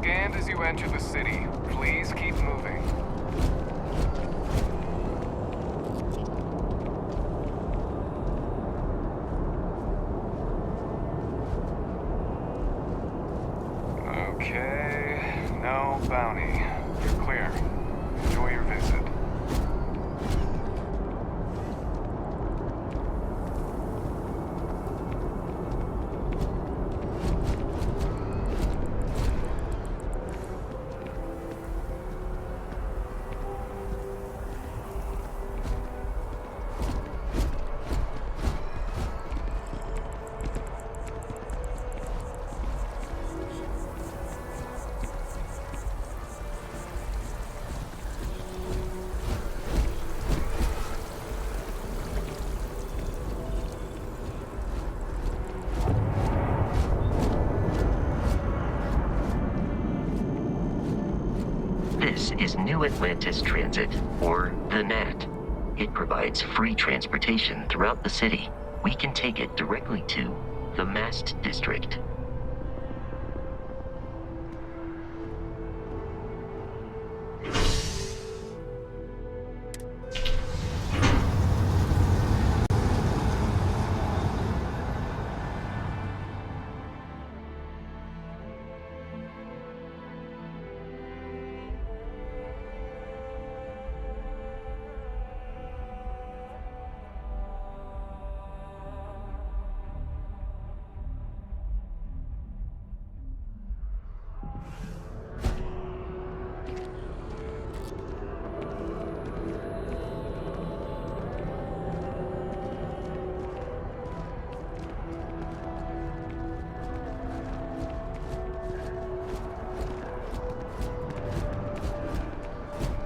scanned as you enter the city. Please keep moving. Okay, no bounty. You're clear. Enjoy your visit. This is New Atlantis Transit, or the NAT. It provides free transportation throughout the city. We can take it directly to the Mast District.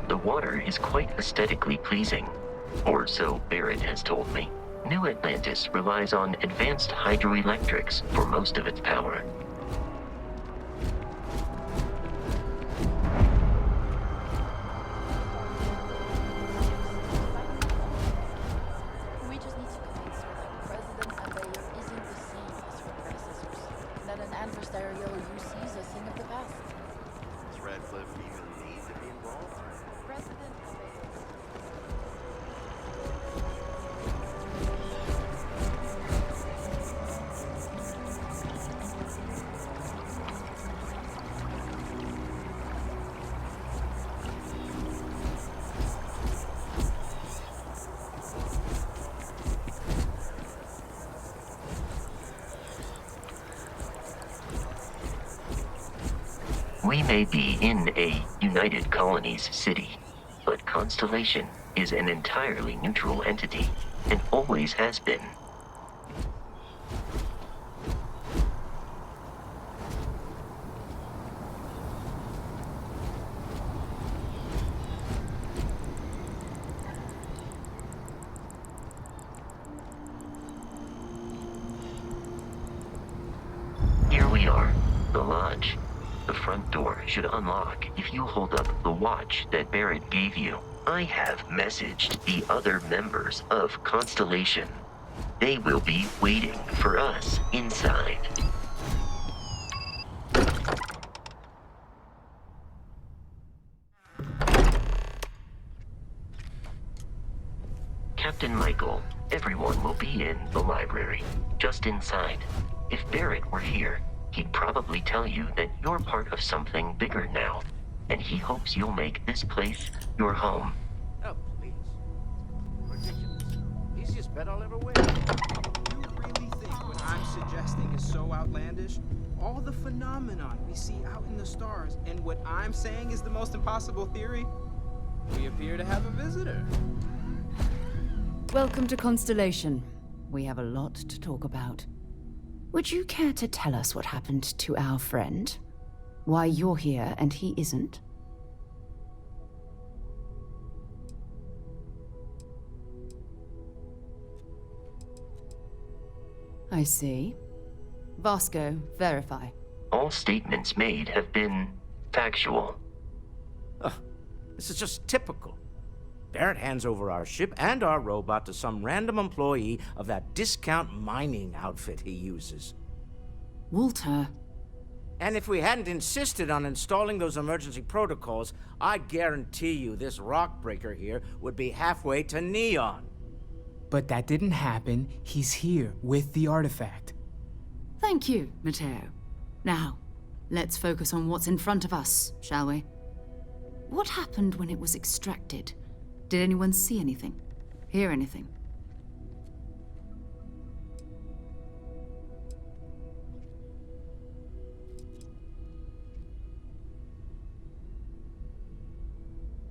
The water is quite aesthetically pleasing, or so Barrett has told me. New Atlantis relies on advanced hydroelectrics for most of its power. We just need to convince her that President Abayo isn't the same as her predecessors, that an adversarial UC is a thing of the past. Does Radcliffe even need to be involved? President Abayo. We may be in a United Colonies city, but Constellation is an entirely neutral entity, and always has been. Here we are, the lodge. The front door should unlock if you hold up the watch that Barrett gave you. I have messaged the other members of Constellation. They will be waiting for us inside. Captain Michael, everyone will be in the library, just inside. If Barrett were here, he'd probably tell you that you're part of something bigger now, and he hopes you'll make this place your home. Oh, please. Ridiculous. Easiest bet I'll ever win. You really think what I'm suggesting is so outlandish? All the phenomenon we see out in the stars, and what I'm saying is the most impossible theory? We appear to have a visitor. Welcome to Constellation. We have a lot to talk about. Would you care to tell us what happened to our friend? Why you're here and he isn't? I see. Vasco, verify. All statements made have been factual. This is just typical. Barrett hands over our ship and our robot to some random employee of that discount mining outfit he uses. Walter, And if we hadn't insisted on installing those emergency protocols, I guarantee you this rock breaker here would be halfway to Neon. But that didn't happen. He's here with the artifact. Thank you, Matteo. Now, let's focus on what's in front of us, shall we? What happened when it was extracted? Did anyone see anything? Hear anything?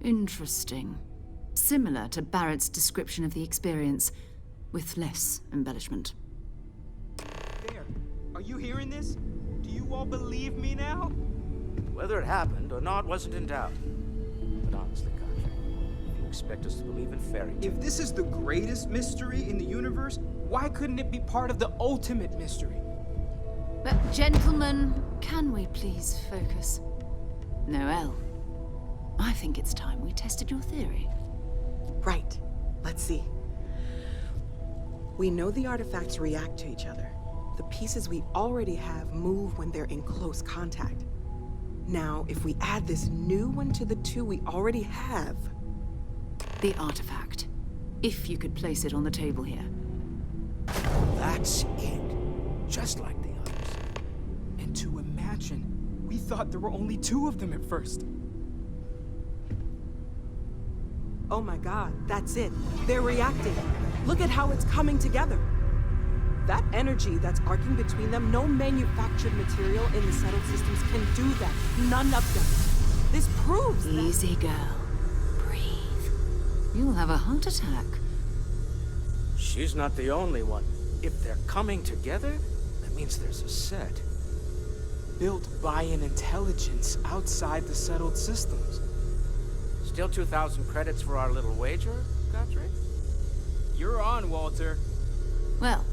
Interesting. Similar to Barrett's description of the experience, with less embellishment. There. Are you hearing this? Do you all believe me now? Whether it happened or not wasn't in doubt. But honestly, Contra, if you expect us to believe in fairy tales... If this is the greatest mystery in the universe, why couldn't it be part of the ultimate mystery? But gentlemen, can we please focus? Noel, I think it's time we tested your theory. Right. Let's see. We know the artifacts react to each other. The pieces we already have move when they're in close contact. Now, if we add this new one to the two we already have... The artifact. If you could place it on the table here. That's it. Just like the others. And to imagine, we thought there were only 2 of them at first. Oh my god, that's it. They're reacting. Look at how it's coming together. That energy that's arcing between them, no manufactured material in the settled systems can do that. None of them. This proves that... Easy, girl. Breathe. You'll have a heart attack. She's not the only one. If they're coming together, that means there's a set. Built by an intelligence outside the settled systems. Still 2,000 credits for our little wager, Godric? You're on, Walter. Well,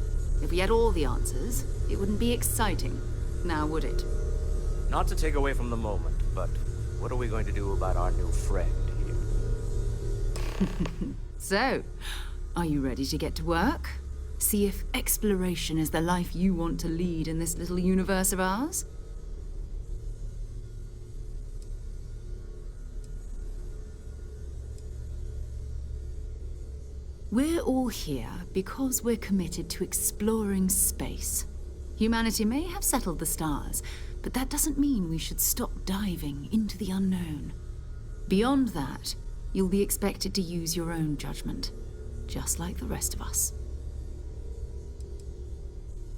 if we had all the answers, it wouldn't be exciting. Now, would it? Not to take away from the moment, but what are we going to do about our new friend here? So, are you ready to get to work? See if exploration is the life you want to lead in this little universe of ours? We're all here because we're committed to exploring space. Humanity may have settled the stars, but that doesn't mean we should stop diving into the unknown. Beyond that, you'll be expected to use your own judgment, just like the rest of us.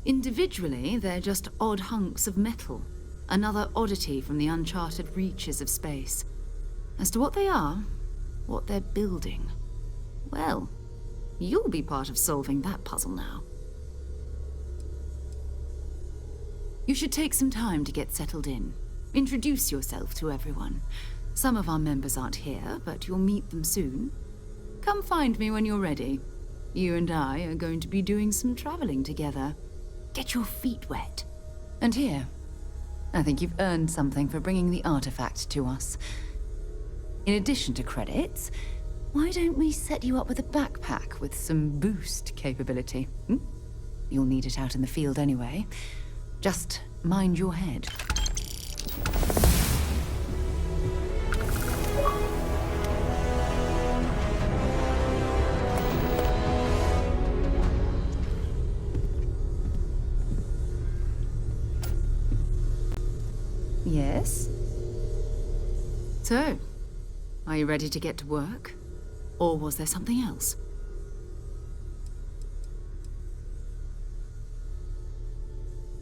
Individually, they're just odd hunks of metal, another oddity from the uncharted reaches of space. As to what they are, what they're building, well, you'll be part of solving that puzzle now. You should take some time to get settled in. Introduce yourself to everyone. Some of our members aren't here, but you'll meet them soon. Come find me when you're ready. You and I are going to be doing some traveling together. Get your feet wet. And here, I think you've earned something for bringing the artifact to us. In addition to credits, why don't we set you up with a backpack with some boost capability? You'll need it out in the field anyway. Just mind your head. Yes? So, are you ready to get to work? Or was there something else?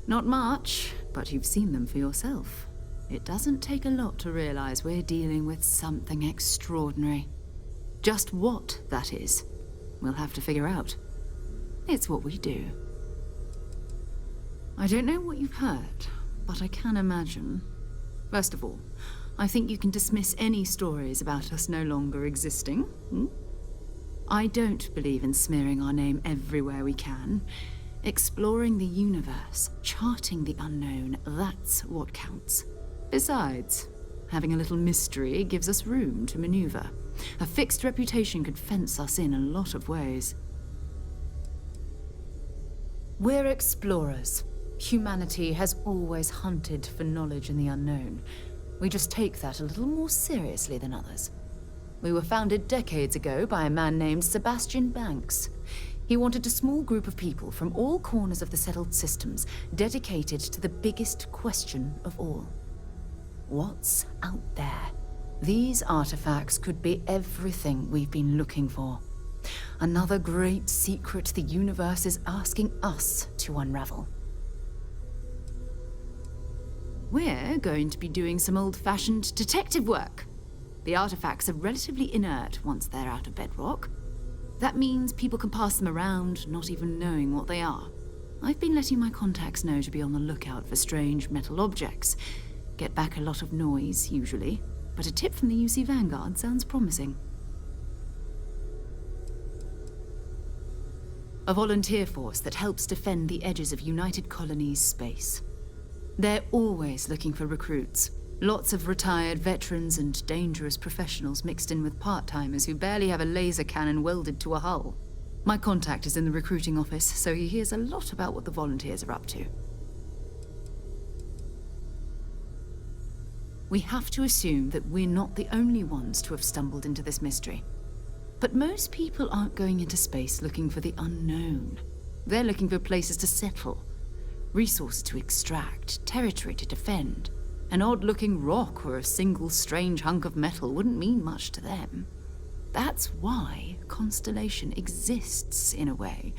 Not much, but you've seen them for yourself. It doesn't take a lot to realize we're dealing with something extraordinary. Just what that is, we'll have to figure out. It's what we do. I don't know what you've heard, but I can imagine. First of all, I think you can dismiss any stories about us no longer existing. I don't believe in smearing our name everywhere we can. Exploring the universe, charting the unknown, that's what counts. Besides, having a little mystery gives us room to maneuver. A fixed reputation could fence us in a lot of ways. We're explorers, Humanity has always hunted for knowledge in the unknown. We just take that a little more seriously than others. We were founded decades ago by a man named Sebastian Banks. He wanted a small group of people from all corners of the settled systems dedicated to the biggest question of all. What's out there? These artifacts could be everything we've been looking for. Another great secret the universe is asking us to unravel. We're going to be doing some old-fashioned detective work. The artifacts are relatively inert once they're out of bedrock. That means people can pass them around, not even knowing what they are. I've been letting my contacts know to be on the lookout for strange metal objects. Get back a lot of noise, usually, but a tip from the UC Vanguard sounds promising. A volunteer force that helps defend the edges of United Colonies space. They're always looking for recruits. Lots of retired veterans and dangerous professionals mixed in with part-timers who barely have a laser cannon welded to a hull. My contact is in the recruiting office, so he hears a lot about what the volunteers are up to. We have to assume that we're not the only ones to have stumbled into this mystery. But most people aren't going into space looking for the unknown. They're looking for places to settle, resources to extract, territory to defend. An odd-looking rock or a single strange hunk of metal wouldn't mean much to them. That's why Constellation exists, in a way,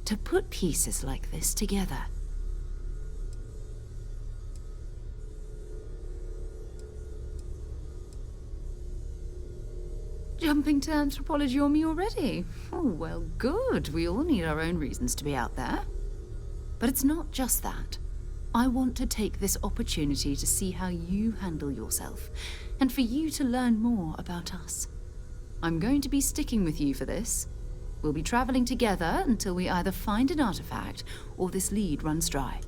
to put pieces like this together. Jumping to anthropology on me already? Oh, well, good. We all need our own reasons to be out there. But it's not just that. I want to take this opportunity to see how you handle yourself, and for you to learn more about us. I'm going to be sticking with you for this. We'll be traveling together until we either find an artifact or this lead runs dry.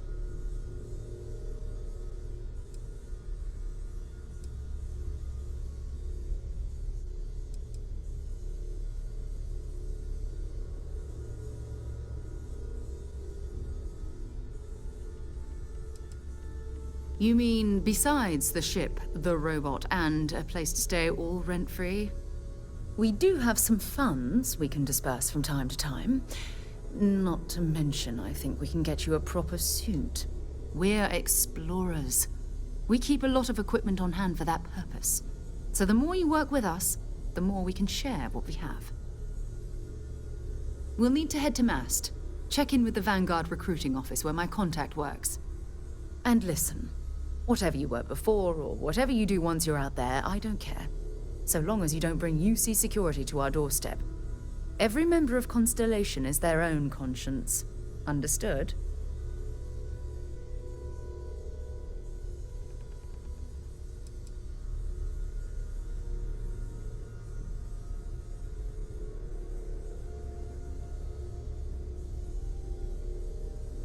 You mean besides the ship, the robot, and a place to stay all rent-free? We do have some funds we can disperse from time to time. Not to mention, I think we can get you a proper suit. We're explorers. We keep a lot of equipment on hand for that purpose. So the more you work with us, the more we can share what we have. We'll need to head to Mast. Check in with the Vanguard recruiting office where my contact works. And listen. Whatever you were before, or whatever you do once you're out there, I don't care. So long as you don't bring UC security to our doorstep. Every member of Constellation is their own conscience. Understood?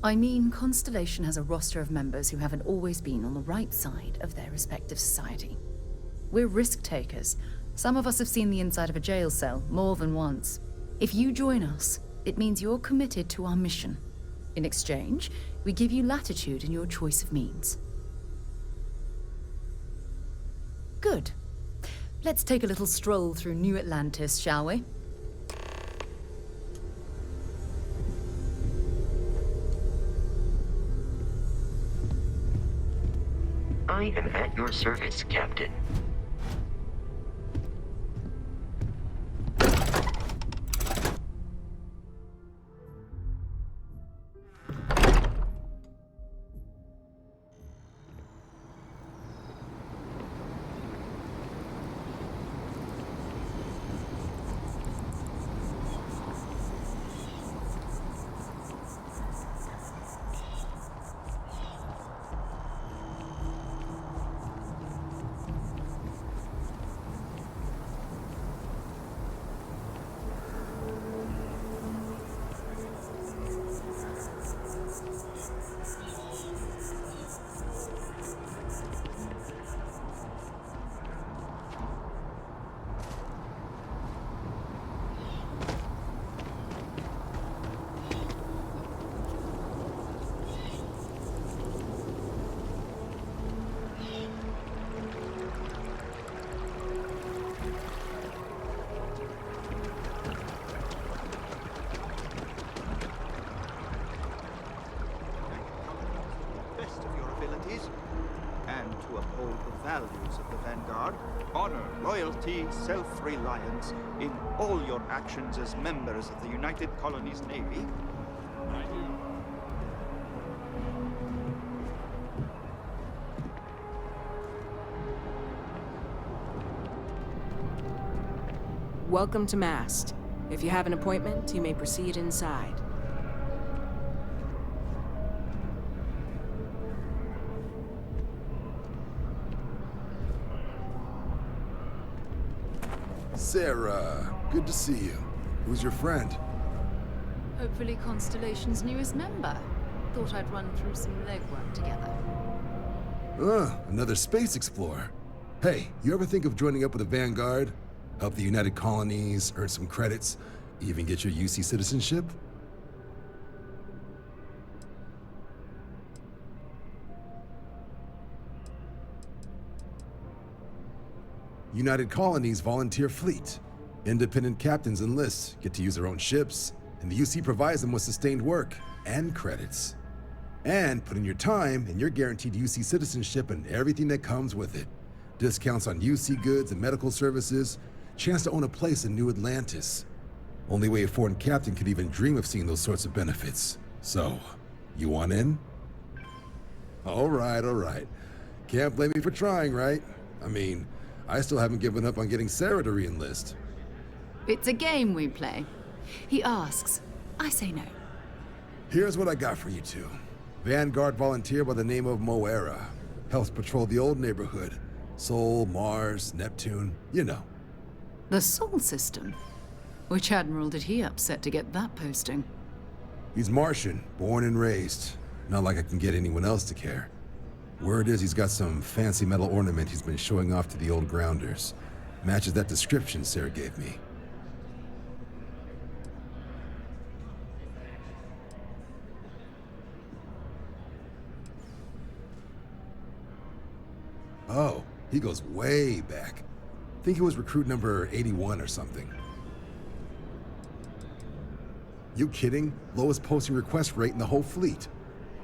I mean, Constellation has a roster of members who haven't always been on the right side of their respective society. We're risk-takers. Some of us have seen the inside of a jail cell more than once. If you join us, it means you're committed to our mission. In exchange, we give you latitude in your choice of means. Good. Let's take a little stroll through New Atlantis, shall we? I am at your service, Captain. responsibilities, and to uphold the values of the vanguard, honor, loyalty, self-reliance in all your actions as members of the United Colonies Navy. I do. Welcome to Mast. If you have an appointment, you may proceed inside. Sarah, good to see you. Who's your friend? Hopefully Constellation's newest member. Thought I'd run through some legwork together. Another space explorer. Hey, you ever think of joining up with the Vanguard? Help the United Colonies, earn some credits, even get your UC citizenship? United Colonies volunteer fleet. Independent captains enlist, get to use their own ships, and the UC provides them with sustained work and credits. And put in your time, and you're guaranteed UC citizenship and everything that comes with it. Discounts on UC goods and medical services, chance to own a place in New Atlantis. Only way a foreign captain could even dream of seeing those sorts of benefits. So, you want in? All right. Can't blame me for trying, right? I mean, I still haven't given up on getting Sarah to re-enlist. It's a game we play. He asks, I say no. Here's what I got for you two. Vanguard volunteer by the name of Moera. Helps patrol the old neighborhood. Sol, Mars, Neptune, you know. The Sol system? Which admiral did he upset to get that posting? He's Martian, born and raised. Not like I can get anyone else to care. Word is he's got some fancy metal ornament he's been showing off to the old grounders. Matches that description Sarah gave me. Oh, he goes way back. Think he was recruit number 81 or something. You kidding? Lowest posting request rate in the whole fleet.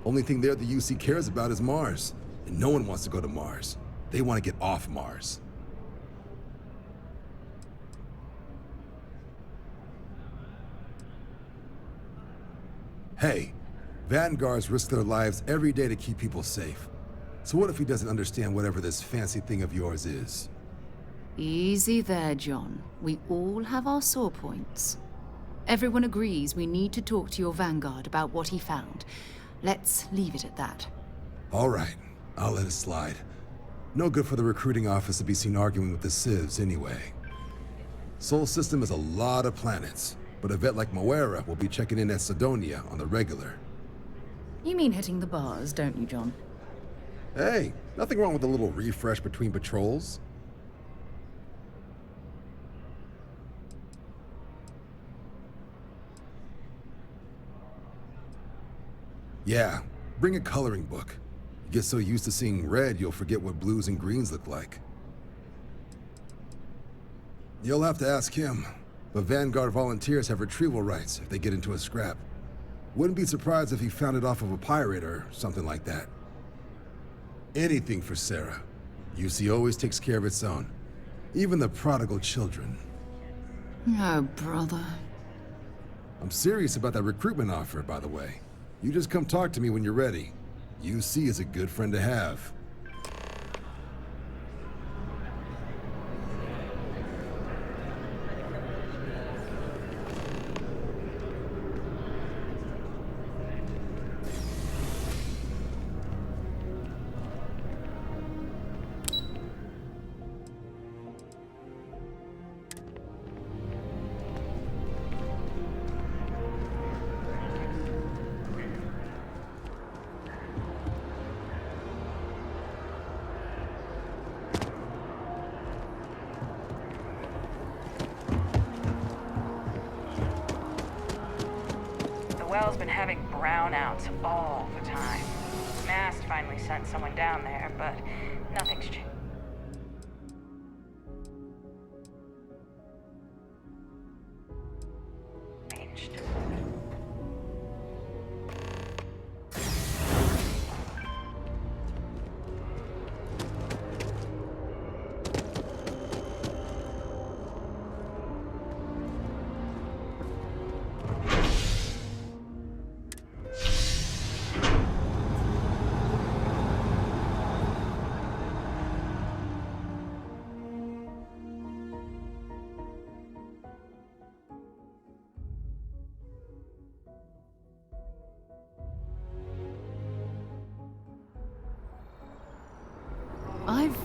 Only thing there the UC cares about is Mars. And no one wants to go to Mars. They want to get off Mars. Hey, Vanguards risk their lives every day to keep people safe. So what if he doesn't understand whatever this fancy thing of yours is? Easy there, John. We all have our sore points. Everyone agrees we need to talk to your Vanguard about what he found. Let's leave it at that. All right, I'll let it slide. No good for the recruiting office to be seen arguing with the civs anyway. Sol system is a lot of planets, but a vet like Moera will be checking in at Sidonia on the regular. You mean hitting the bars, don't you, John? Hey, nothing wrong with a little refresh between patrols. Yeah, bring a coloring book. You get so used to seeing red, you'll forget what blues and greens look like. You'll have to ask him, but Vanguard volunteers have retrieval rights if they get into a scrap. Wouldn't be surprised if he found it off of a pirate or something like that. Anything for Sarah. UC always takes care of its own. Even the prodigal children. Oh, brother. I'm serious about that recruitment offer, by the way. You just come talk to me when you're ready. UC is a good friend to have. The well's been having brownouts all the time. Mast finally sent someone down there, but nothing's changed.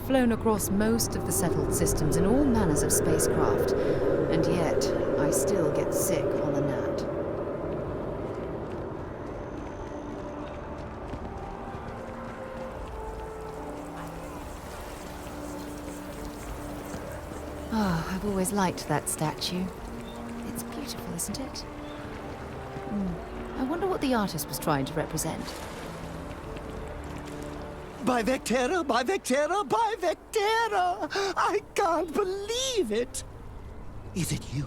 flown across most of the settled systems in all manners of spacecraft, and yet I still get sick on a gnat. Oh, I've always liked that statue. It's beautiful, isn't it? I wonder what the artist was trying to represent. By Vectera, by Vectera, by Vectera! I can't believe it! Is it you?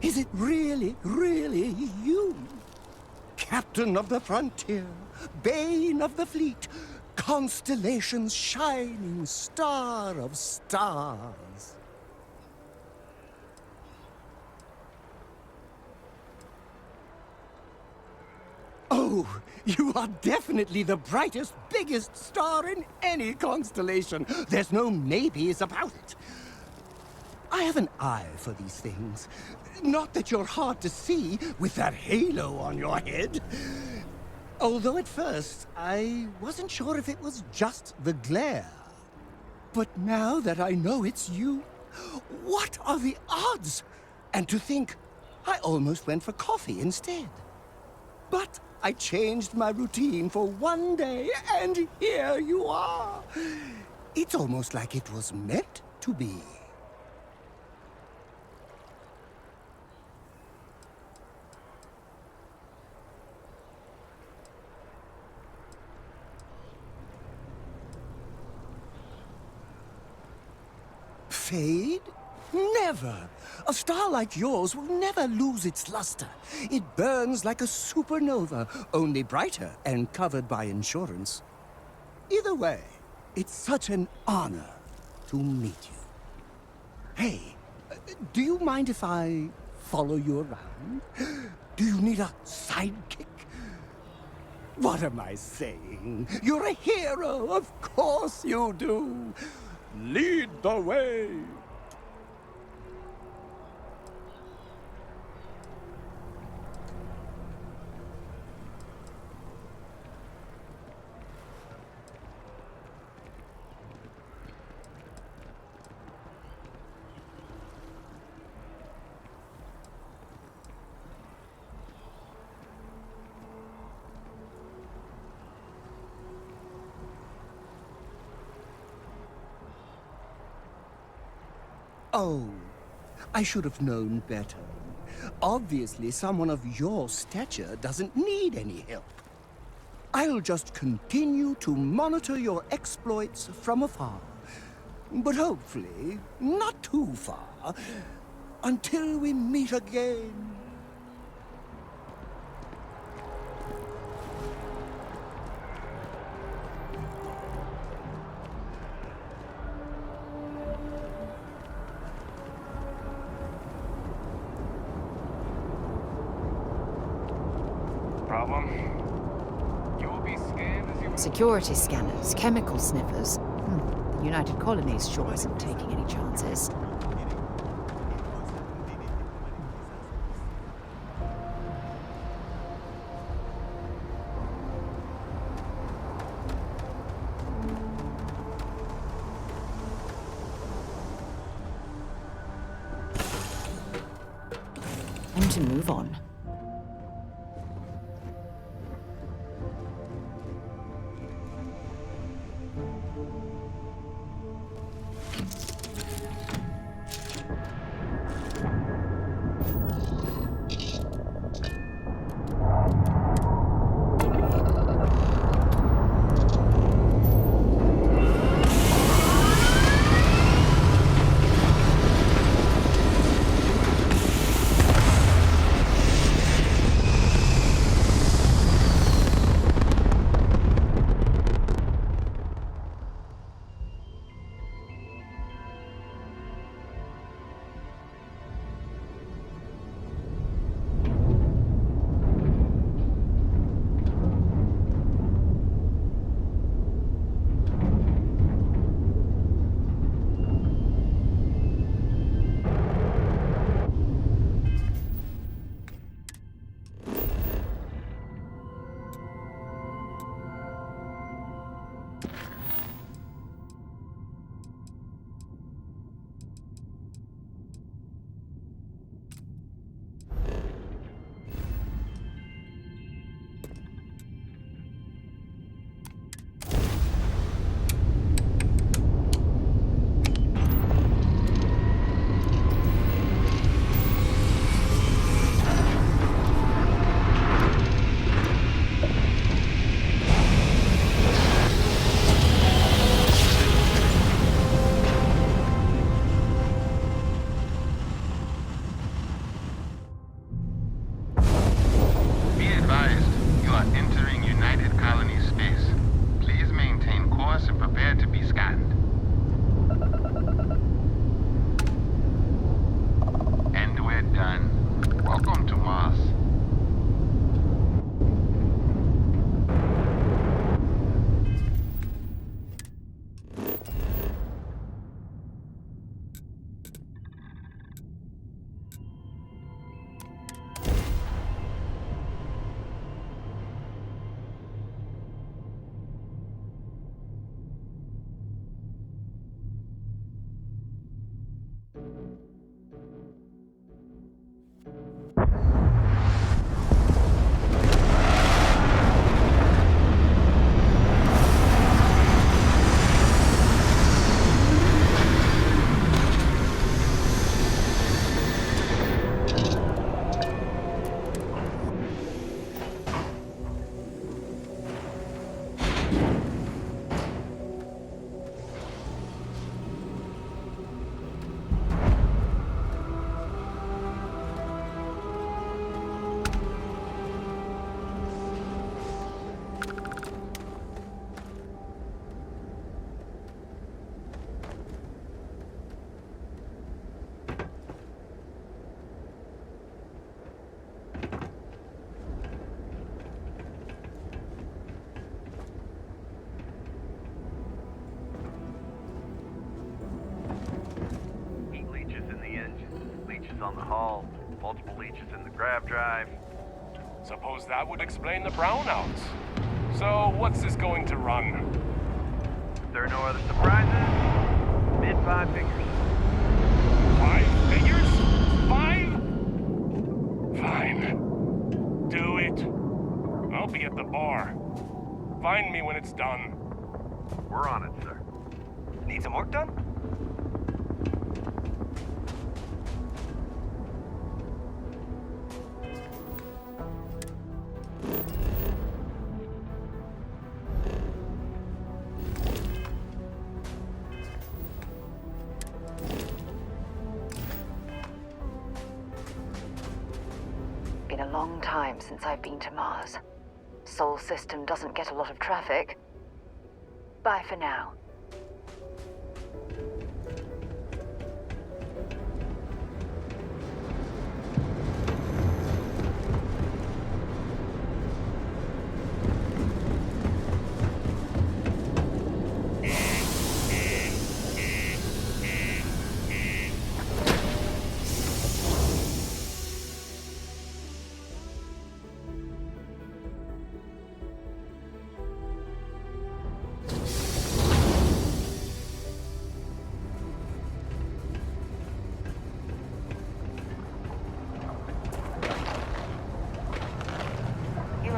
Is it really, really you? Captain of the frontier, bane of the fleet, constellation's shining star of stars. Oh, you are definitely the brightest, biggest star in any constellation. There's no maybes about it. I have an eye for these things. Not that you're hard to see with that halo on your head. Although at first, I wasn't sure if it was just the glare. But now that I know it's you, what are the odds? And to think, I almost went for coffee instead. But I changed my routine for one day, and here you are. It's almost like it was meant to be. Fade? Never! A star like yours will never lose its luster. It burns like a supernova, only brighter and covered by insurance. Either way, it's such an honor to meet you. Hey, do you mind if I follow you around? Do you need a sidekick? What am I saying? You're a hero, of course you do. Lead the way. Oh, I should have known better. Obviously, someone of your stature doesn't need any help. I'll just continue to monitor your exploits from afar. But hopefully, not too far, until we meet again. Problem? You will be scanned as you... Security scanners, chemical sniffers. The United Colonies sure isn't taking any chances. Time to move on. us and prepare to be scanned. And we're done. Welcome to Mars. On the hull, multiple leeches in the grav drive. Suppose that would explain the brownouts. So, what's this going to run? If there are no other surprises, mid 5 figures. 5 figures? 5? Fine. Do it. I'll be at the bar. Find me when it's done. We're on it, sir. Need some work done? Been a long time since I've been to Mars. Sol system doesn't get a lot of traffic. Bye for now.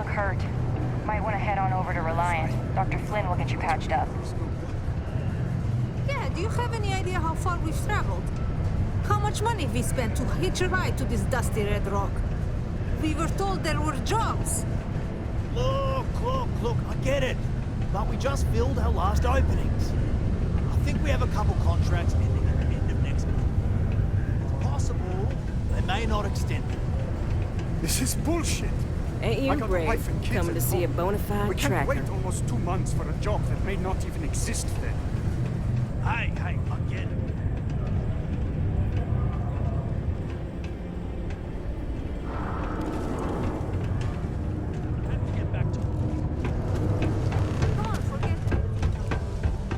Hurt. Might want to head on over to Reliant. Dr. Flynn will get you patched up. Yeah, do you have any idea how far we've traveled? How much money we spent to hitch a ride to this dusty red rock? We were told there were jobs. Look, I get it. But we just filled our last openings. I think we have a couple contracts ending at the end of next month. It's possible they may not extend it. This is bullshit. Ain't I you got a brave, wife and kids coming at to see a home. bona fide We can't tracker? wait almost 2 months for a job that may not even exist then. Hey, I get it.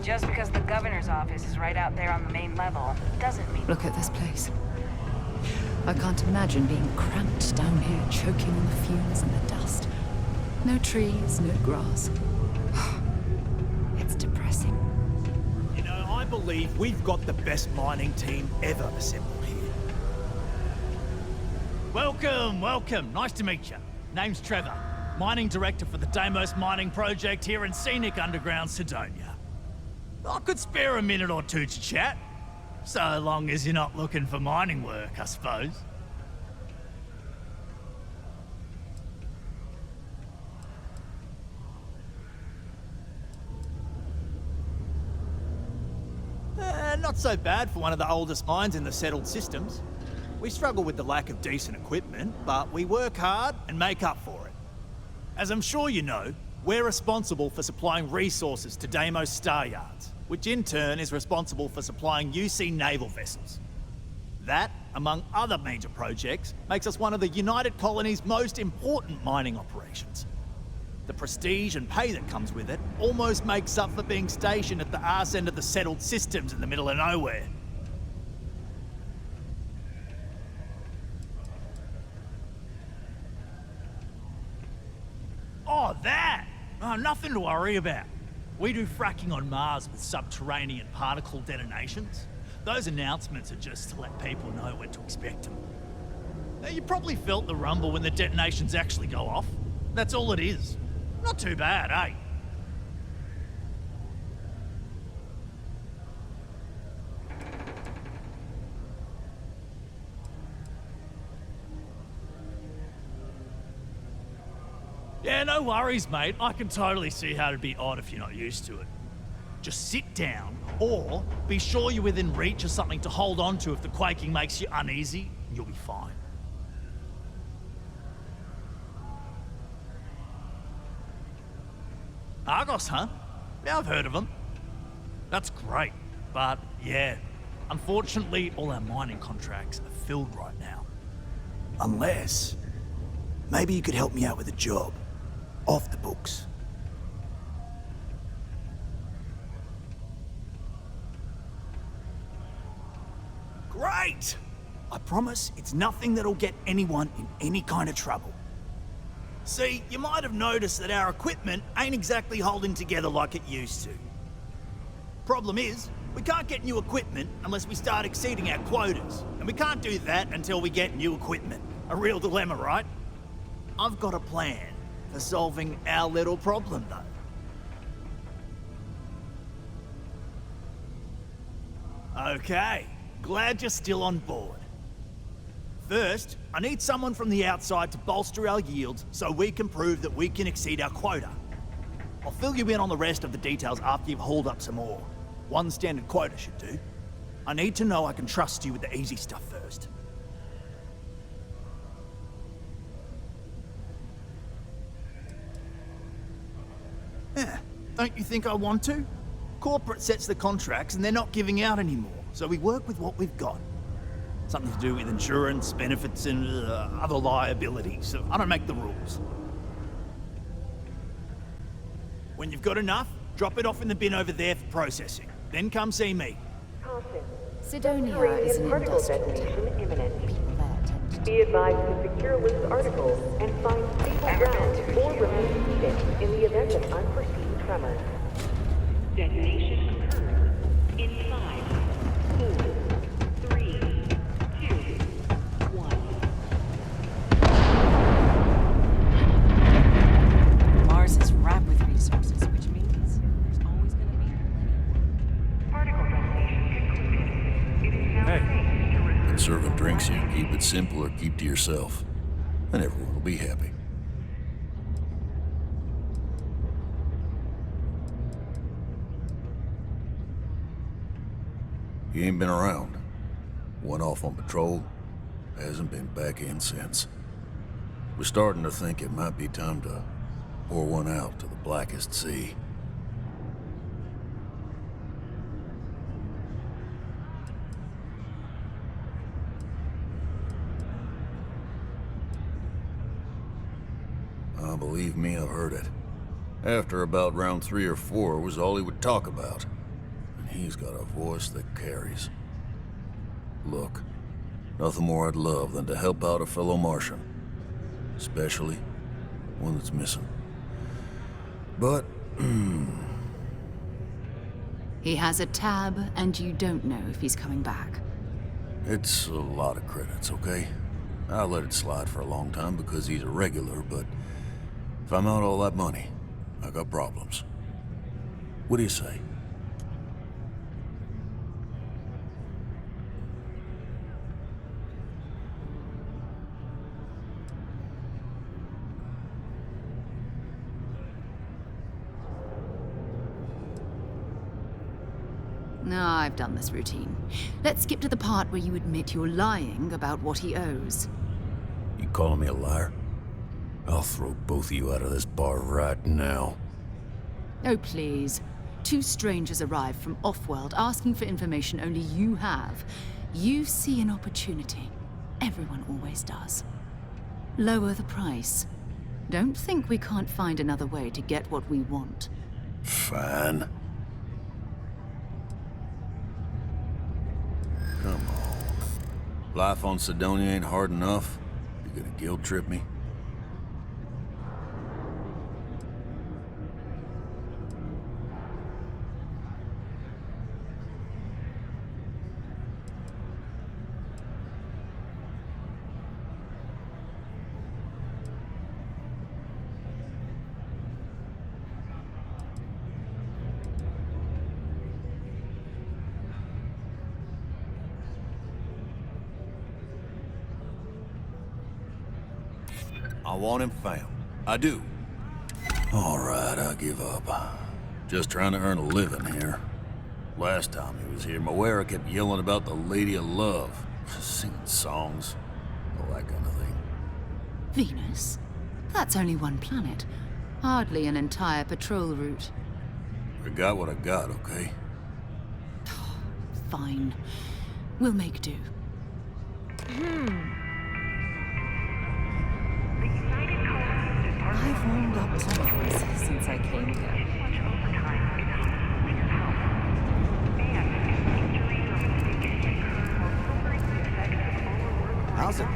Just because the governor's office is right out there on the main level doesn't mean... Look at this place. I can't imagine being cramped down here, choking on the fumes and the dust. No trees, no grass. It's depressing. You know, I believe we've got the best mining team ever assembled here. Welcome. Nice to meet you. Name's Trevor, mining director for the Deimos mining project here in scenic underground Sidonia. I could spare a minute or two to chat. So long as you're not looking for mining work, I suppose. Not so bad for one of the oldest mines in the settled systems. We struggle with the lack of decent equipment, but we work hard and make up for it. As I'm sure you know, We're responsible for supplying resources to Deimos Star Yards, which in turn is responsible for supplying UC naval vessels. That, among other major projects, makes us one of the United Colony's most important mining operations. The prestige and pay that comes with it almost makes up for being stationed at the arse end of the settled systems in the middle of nowhere. Oh, that! Oh, nothing to worry about. We do fracking on Mars with subterranean particle detonations. Those announcements are just to let people know when to expect them. Now, you probably felt the rumble when the detonations actually go off. That's all it is. Not too bad, eh? Yeah, no worries, mate. I can totally see how it'd be odd if you're not used to it. Just sit down, or be sure you're within reach of something to hold on to if the quaking makes you uneasy, and you'll be fine. Argos, huh? Yeah, I've heard of them. That's great, but yeah, unfortunately all our mining contracts are filled right now. Unless, maybe you could help me out with a job. Off the books. Great! I promise it's nothing that'll get anyone in any kind of trouble. See, you might have noticed that our equipment ain't exactly holding together like it used to. Problem is, we can't get new equipment unless we start exceeding our quotas, and we can't do that until we get new equipment. A real dilemma, right? I've got a plan for solving our little problem, though. Okay, glad you're still on board. First, I need someone from the outside to bolster our yields so we can prove that we can exceed our quota. I'll fill you in on the rest of the details after you've hauled up some more. One standard quota should do. I need to know I can trust you with the easy stuff first. Yeah, don't you think I want to? Corporate sets the contracts and they're not giving out anymore, so we work with what we've got. Something to do with insurance, benefits, and other liabilities, so I don't make the rules. When you've got enough, drop it off in the bin over there for processing. Then come see me. Sidonia is an industrial town. People there tend to Be advised to secure loose articles and find stable ground or remain seated in the event of unforeseen tremors. Detonation occurs in 5, 4, 3, 2, 1. Mars is wrapped with resources, which means there's always going to be Particle detonation concluded. It is now safe to Serving drinks here, keep it simple or keep to yourself, and everyone will be happy. He ain't been around. Went off on patrol, hasn't been back in since. We're starting to think it might be time to pour one out to the blackest sea. Believe me, I've heard it. After about round 3 or 4 was all he would talk about. And he's got a voice that carries. Look, nothing more I'd love than to help out a fellow Martian. Especially one that's missing. But, He has a tab, and you don't know if he's coming back. it's a lot of credits, okay? I'll let it slide for a long time because he's a regular, but if I'm out all that money, I got problems. What do you say? No, I've done this routine. Let's skip to the part where you admit you're lying about what he owes. You calling me a liar? I'll throw both of you out of this bar right now. Oh, please. Two strangers arrive from off-world asking for information only you have. You see an opportunity. Everyone always does. Lower the price. Don't think we can't find another way to get what we want. Fine. Come on. Life on Sidonia ain't hard enough. You gonna guilt trip me? I want him found. I do. All right, I give up. Just trying to earn a living here. Last time he was here, Moera kept yelling about the Lady of Love, singing songs, all that kind of thing. Venus? That's only one planet. Hardly an entire patrol route. I got what I got, okay? Fine. We'll make do. I've warmed up to Mars since I came here. How's it?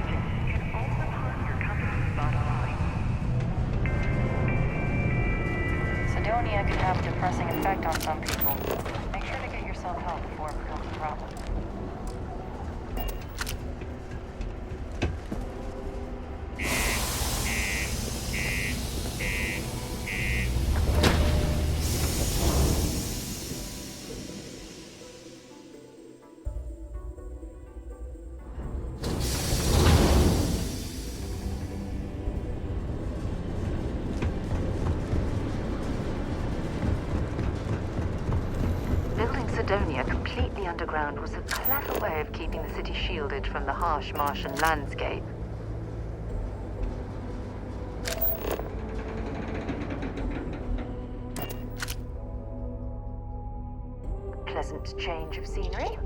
Sidonia can have a depressing effect on some people. Make sure to get yourself help before it becomes a problem. Sidonia completely underground was a clever way of keeping the city shielded from the harsh Martian landscape. Pleasant change of scenery.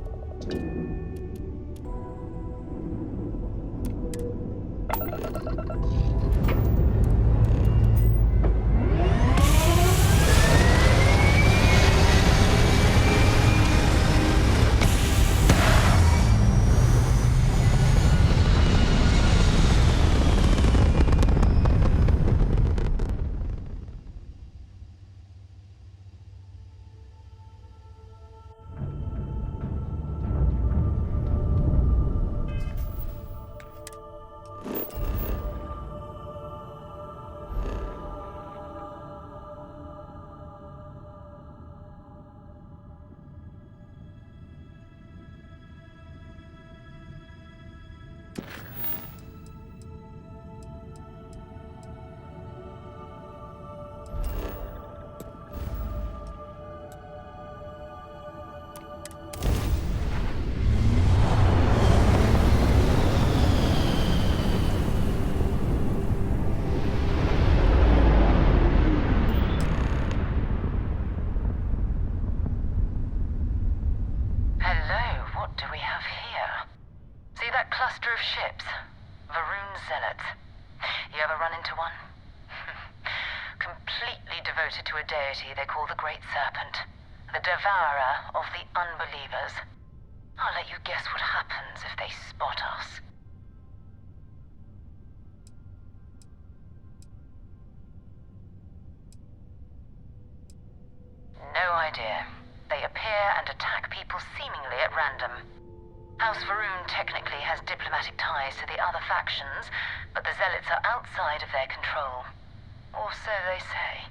To a deity they call the Great Serpent, the devourer of the unbelievers. I'll let you guess what happens if they spot us. No idea. They appear and attack people seemingly at random. House Varun technically has diplomatic ties to the other factions, but the Zealots are outside of their control. Or so they say.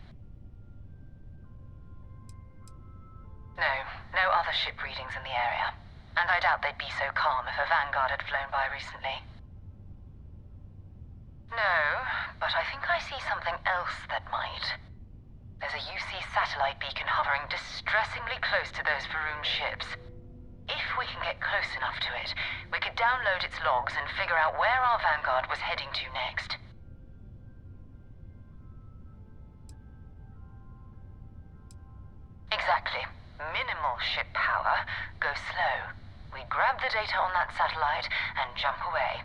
No other ship readings in the area. And I doubt they'd be so calm if a vanguard had flown by recently. No, but I think I see something else that might. There's a UC satellite beacon hovering distressingly close to those Varun ships. If we can get close enough to it, we could download its logs and figure out where our vanguard was heading to next. minimal ship power, go slow. We grab the data on that satellite and jump away.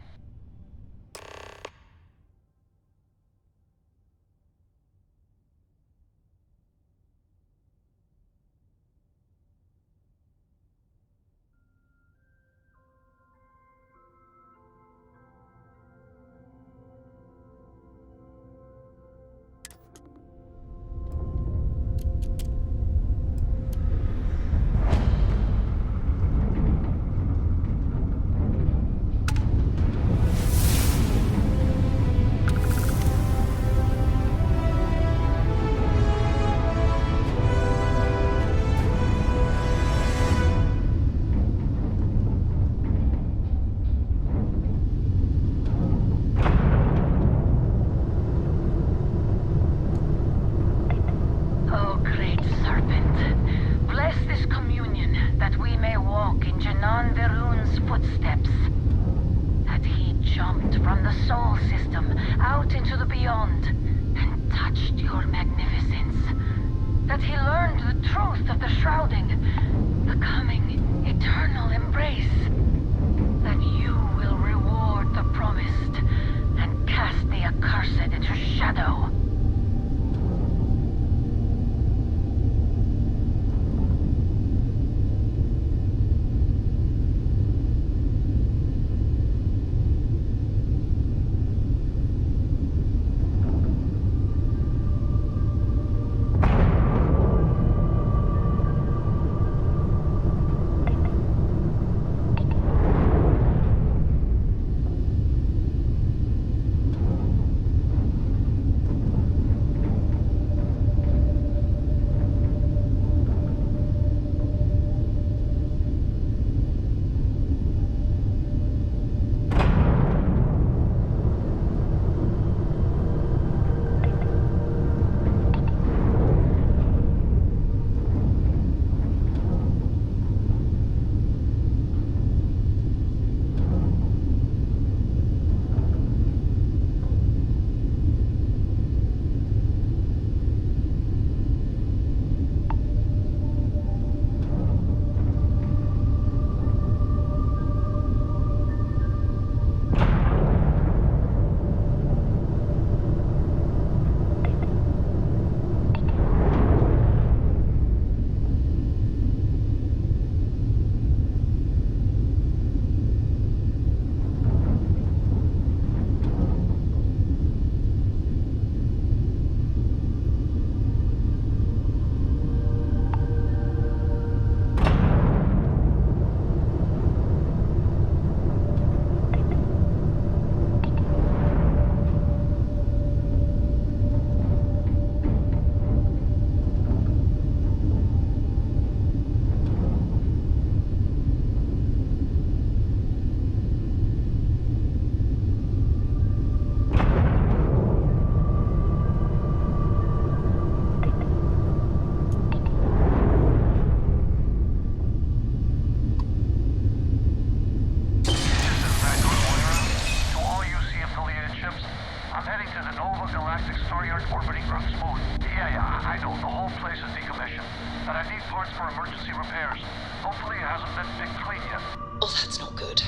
Oh, that's not good.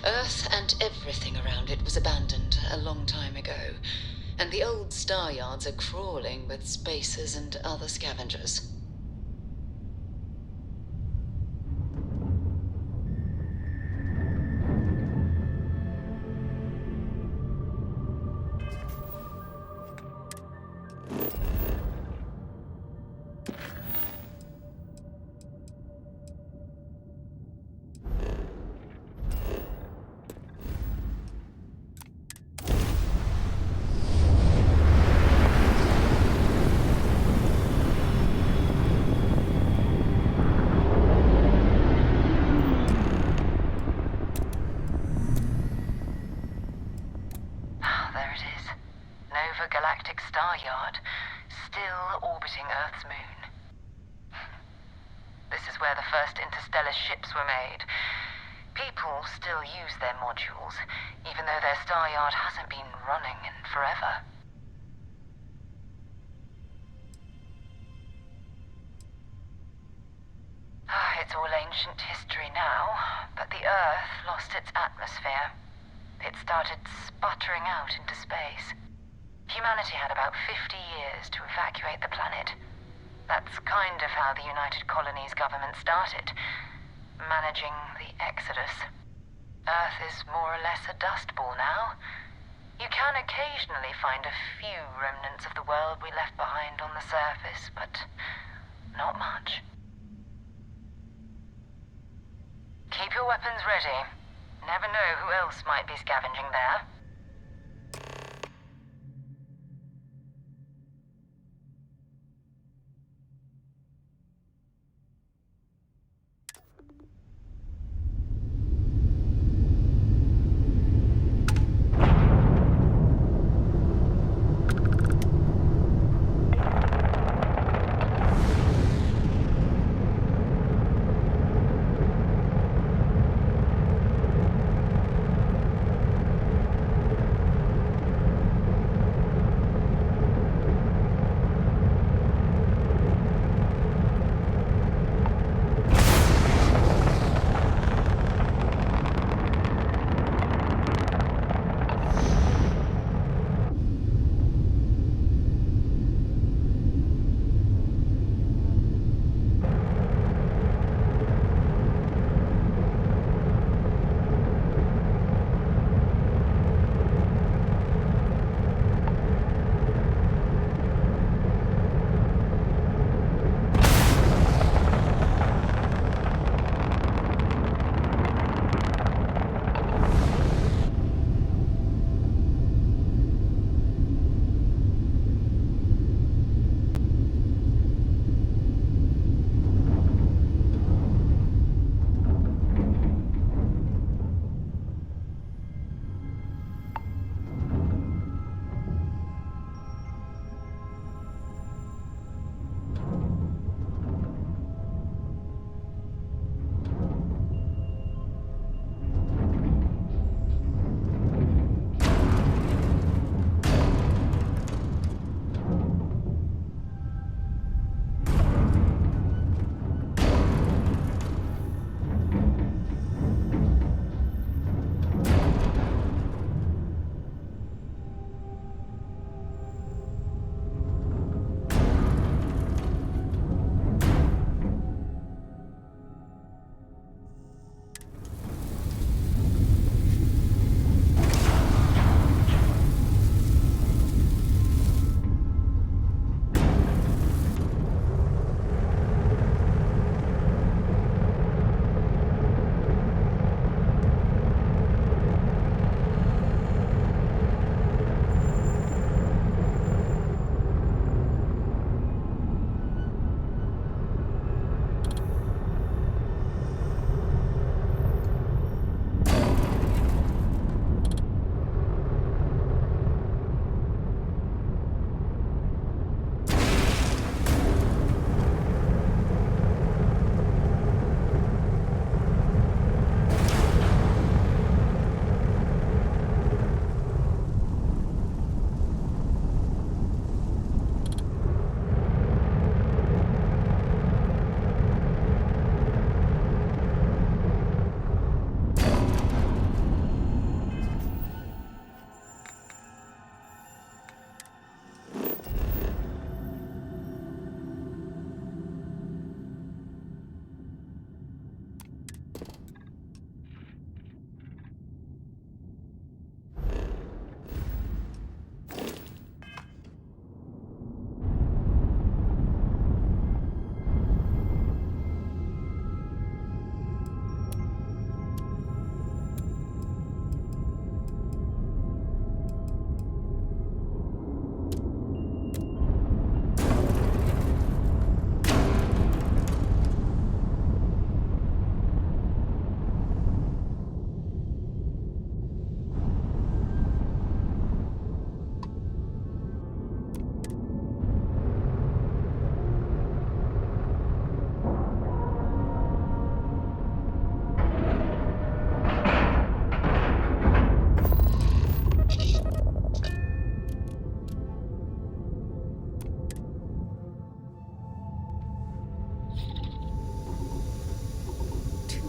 Earth and everything around it was abandoned a long time ago, and the old star yards are crawling with spacers and other scavengers. Galactic Star Yard, still orbiting Earth's moon. This is where the first interstellar ships were made. People still use their modules, even though their star yard hasn't been running in forever. all ancient history now, but the Earth lost its atmosphere. It started sputtering out into space. Humanity had about 50 years to evacuate the planet. That's kind of how the United Colonies government started, managing the exodus. Earth is more or less a dust ball now. You can occasionally find a few remnants of the world we left behind on the surface, but not much. Keep your weapons ready. Never know who else might be scavenging there.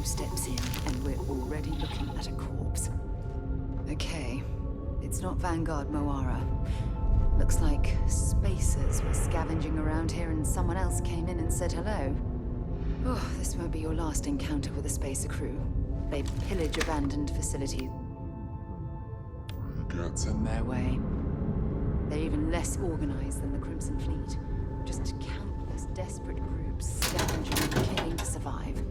steps in, and we're already looking at a corpse. Okay, it's not Vanguard Moara. Looks like spacers were scavenging around here and someone else came in and said hello. Oh, this won't be your last encounter with a spacer crew. They pillage abandoned facilities. Gets in their way. They're even less organized than the Crimson Fleet. Just countless desperate groups scavenging and killing to survive.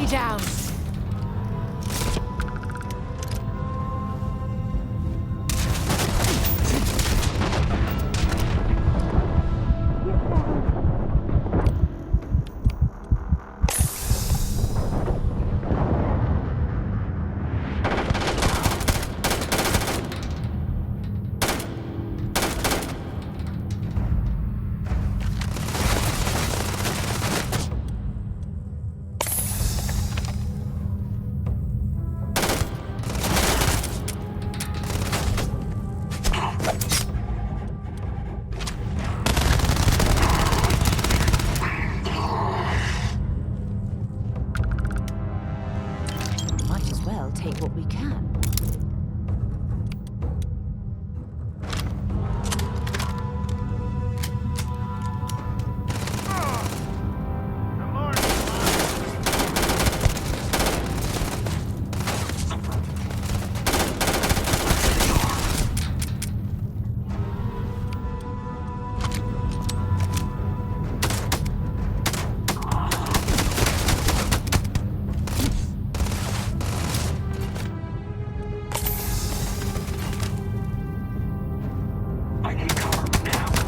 Down. Take what we can. I need cover now.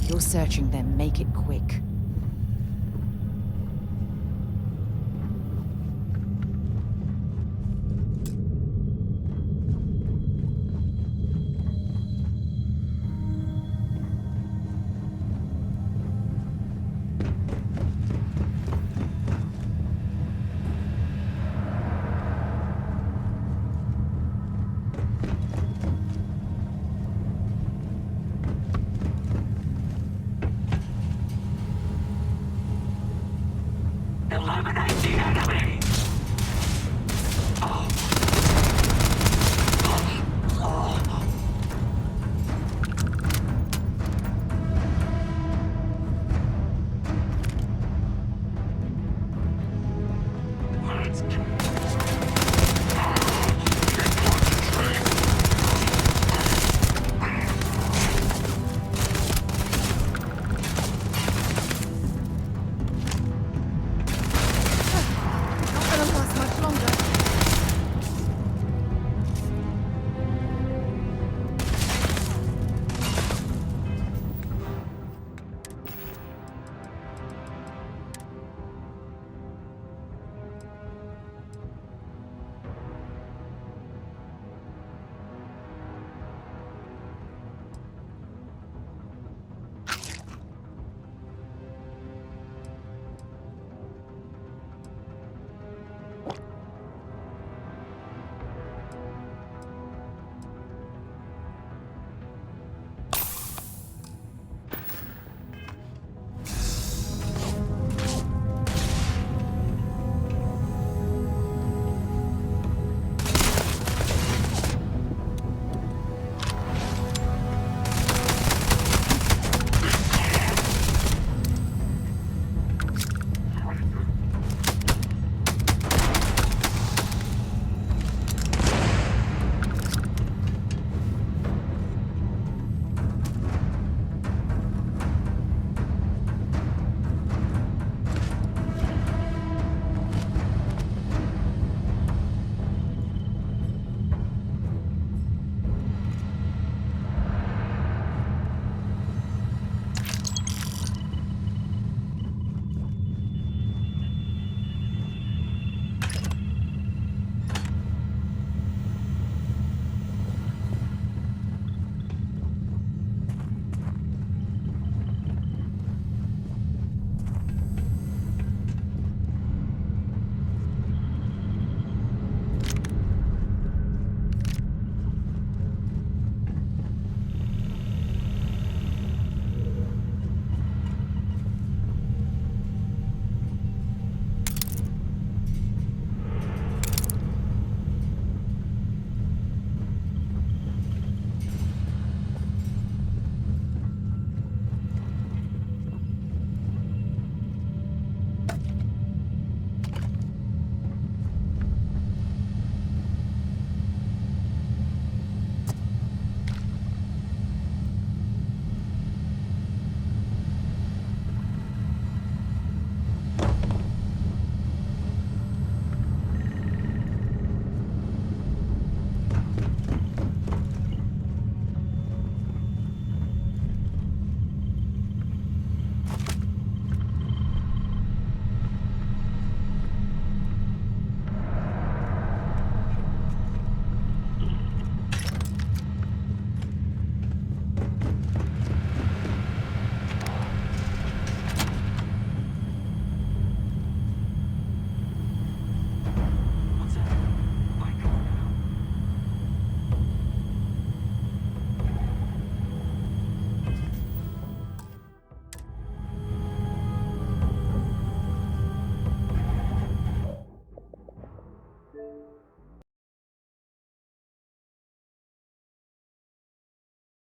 If you're searching them, make it quick.